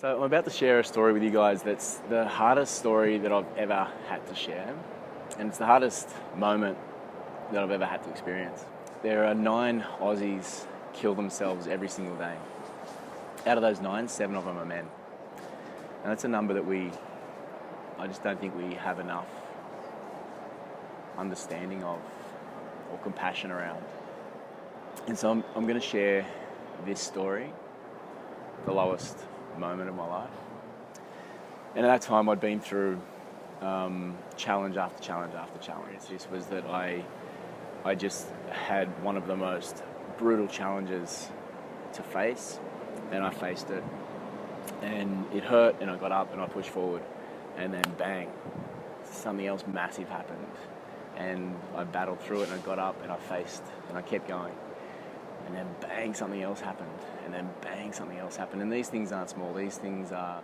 So I'm about to share a story with you guys that's the hardest story that I've ever had to share. And it's the hardest moment that I've ever had to experience. There are 9 Aussies kill themselves every single day. Out of those 9, 7 of them are men. And that's a number that I just don't think we have enough understanding of or compassion around. And so I'm going to share this story, the lowest moment of my life. And at that time I'd been through challenge after challenge after challenge. It just was that I just had one of the most brutal challenges to face, and I faced it. And it hurt, and I got up and I pushed forward, and then bang, something else massive happened. And I battled through it, and I got up and I faced, and I kept going. And then bang, something else happened. And then bang, something else happened. And these things aren't small. These things are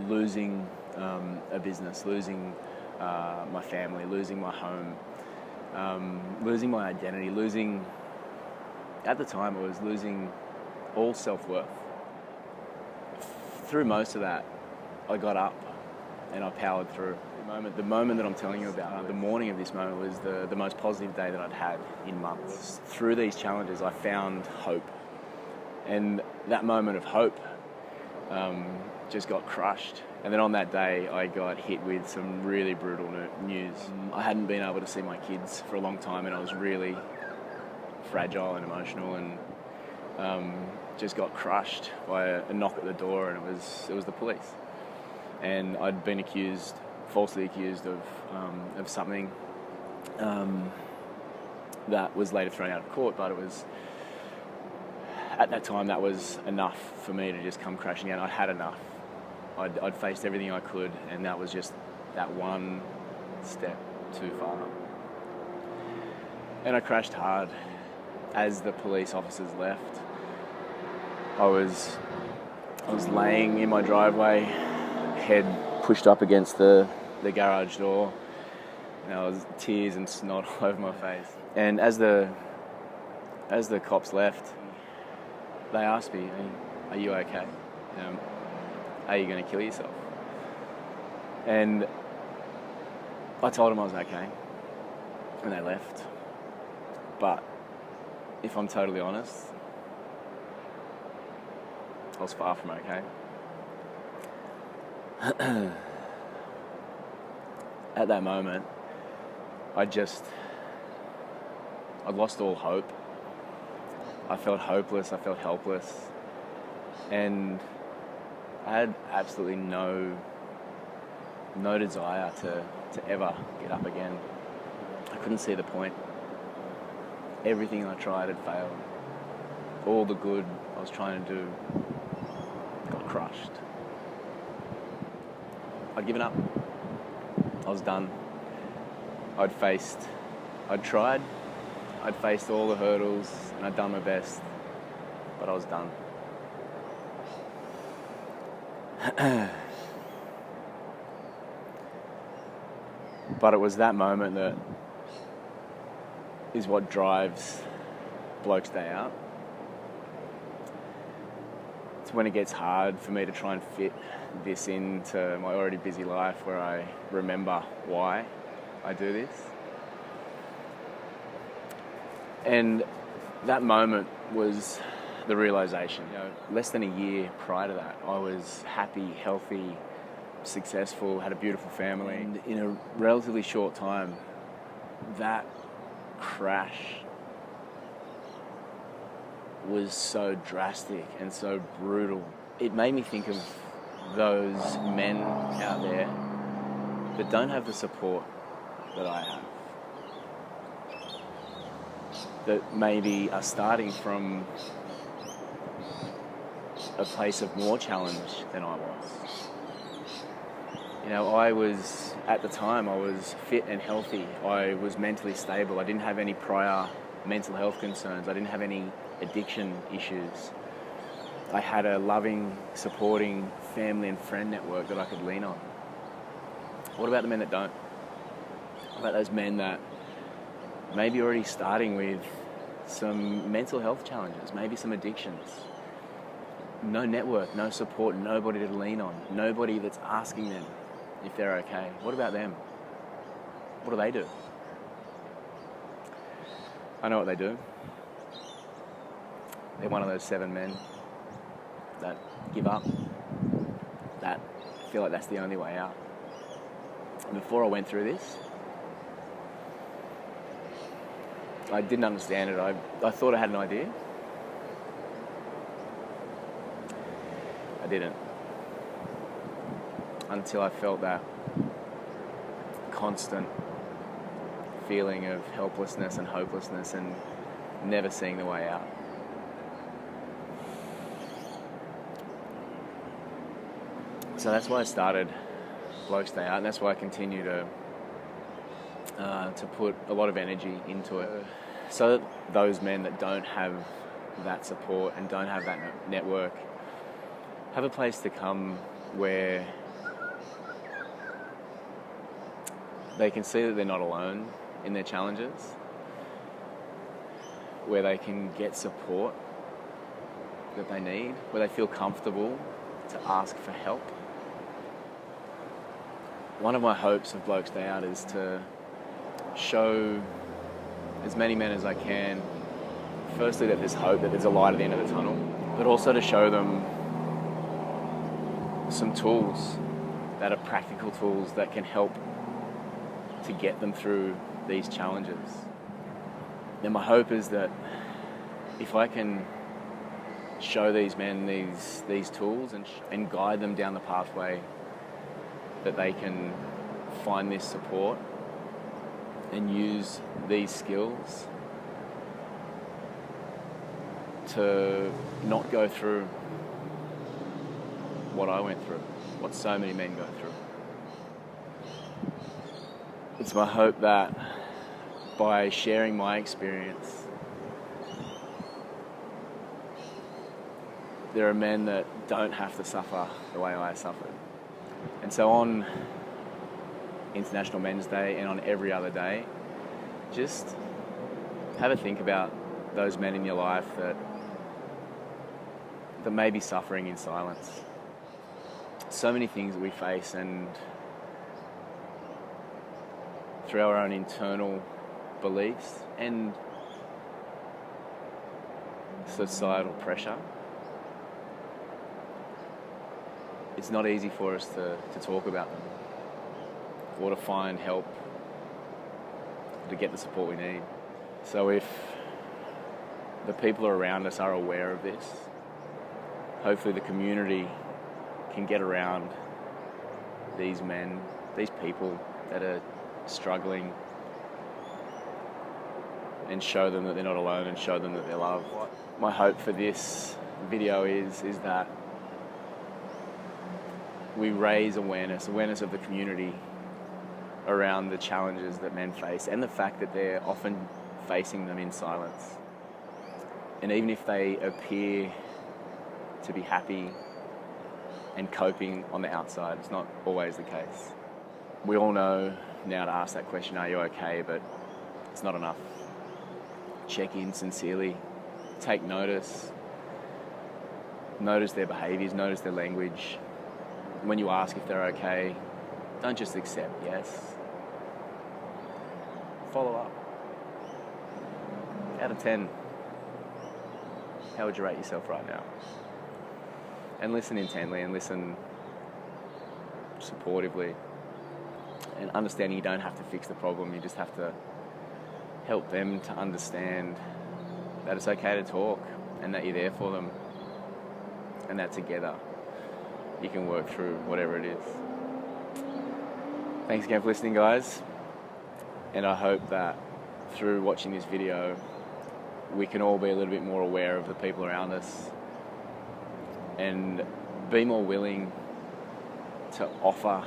losing a business, losing my family, losing my home, losing my identity, at the time I was losing all self-worth. Through most of that, I got up and I powered through. The moment that I'm telling you about, the morning of this moment was the most positive day that I'd had in months. Through these challenges, I found hope. And that moment of hope just got crushed. And then on that day, I got hit with some really brutal news. I hadn't been able to see my kids for a long time, and I was really fragile and emotional, and just got crushed by a knock at the door, and it was the police. And I'd been falsely accused of something that was later thrown out of court, but at that time that was enough for me to just come crashing down. I'd had enough. I'd faced everything I could, and that was just that one step too far. And I crashed hard. As the police officers left, I was laying in my driveway, head pushed up against the garage door, and there was tears and snot all over my face. And as the cops left, they asked me, "Are you okay? Are you going to kill yourself?" And I told them I was okay, and they left. But if I'm totally honest, I was far from okay. At that moment, I'd lost all hope. I felt hopeless, I felt helpless, and I had absolutely no desire to ever get up again. I couldn't see the point. Everything I tried had failed. All the good I was trying to do got crushed. I'd given up. I was done. I'd faced all the hurdles, and I'd done my best, but I was done. But it was that moment that is what drives blokes day out. It's when it gets hard for me to try and fit this into my already busy life, where I remember why I do this. And that moment was the realization. Less than a year prior to that, I was happy, healthy, successful, had a beautiful family. And in a relatively short time, that crash was so drastic and so brutal. It made me think of those men out there that don't have the support that I have, that maybe are starting from a place of more challenge than I was. At the time, I was fit and healthy. I was mentally stable. I didn't have any prior mental health concerns. I didn't have any addiction issues. I had a loving, supporting family and friend network that I could lean on. What about the men that don't? What about those men that maybe already starting with some mental health challenges, maybe some addictions? no network, no support, nobody to lean on, nobody that's asking them if they're okay. What about them? What do they do? I know what they do. They're one of those 7 men that give up, that feel like that's the only way out. Before I went through this, I didn't understand it. I thought I had an idea. I didn't. Until I felt that constant feeling of helplessness and hopelessness and never seeing the way out. So that's why I started Blokes Day Out, and that's why I continue to put a lot of energy into it. So that those men that don't have that support and don't have that network have a place to come where they can see that they're not alone in their challenges, where they can get support that they need, where they feel comfortable to ask for help. One of my hopes of Blokes Day Out is to show as many men as I can, firstly that there's hope, that there's a light at the end of the tunnel, but also to show them some tools that are practical tools that can help to get them through these challenges. And my hope is that if I can show these men these tools and guide them down the pathway, that they can find this support and use these skills to not go through what I went through, what so many men go through. It's my hope that by sharing my experience, there are men that don't have to suffer the way I suffered. And so on International Men's Day and on every other day, just have a think about those men in your life that may be suffering in silence. So many things that we face, and through our own internal beliefs and societal pressure, it's not easy for us to talk about them or to find help, to get the support we need. So if the people around us are aware of this, hopefully the community can get around these men, these people that are struggling, and show them that they're not alone and show them that they're loved. My hope for this video is that we raise awareness of the community around the challenges that men face and the fact that they're often facing them in silence. And even if they appear to be happy and coping on the outside, it's not always the case. We all know now to ask that question, are you okay? But it's not enough. Check in sincerely, take notice their behaviours, notice their language. When you ask if they're okay, don't just accept yes. Follow up. Out of 10, how would you rate yourself right now? And listen intently and listen supportively. And understanding you don't have to fix the problem, you just have to help them to understand that it's okay to talk and that you're there for them and that together you can work through whatever it is. Thanks again for listening, guys. And I hope that through watching this video, we can all be a little bit more aware of the people around us and be more willing to offer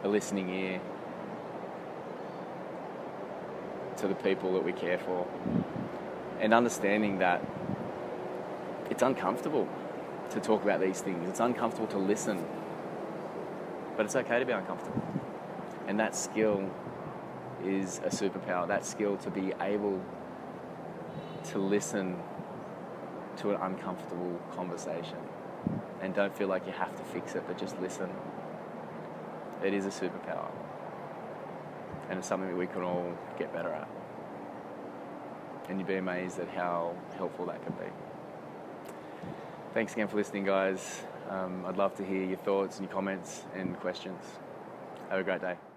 a listening ear to the people that we care for, and understanding that it's uncomfortable to talk about these things. It's uncomfortable to listen, but it's okay to be uncomfortable. And that skill is a superpower. That skill to be able to listen to an uncomfortable conversation. And don't feel like you have to fix it, but just listen. It is a superpower. And it's something that we can all get better at. And you'd be amazed at how helpful that can be. Thanks again for listening, guys. I'd love to hear your thoughts and your comments and questions. Have a great day.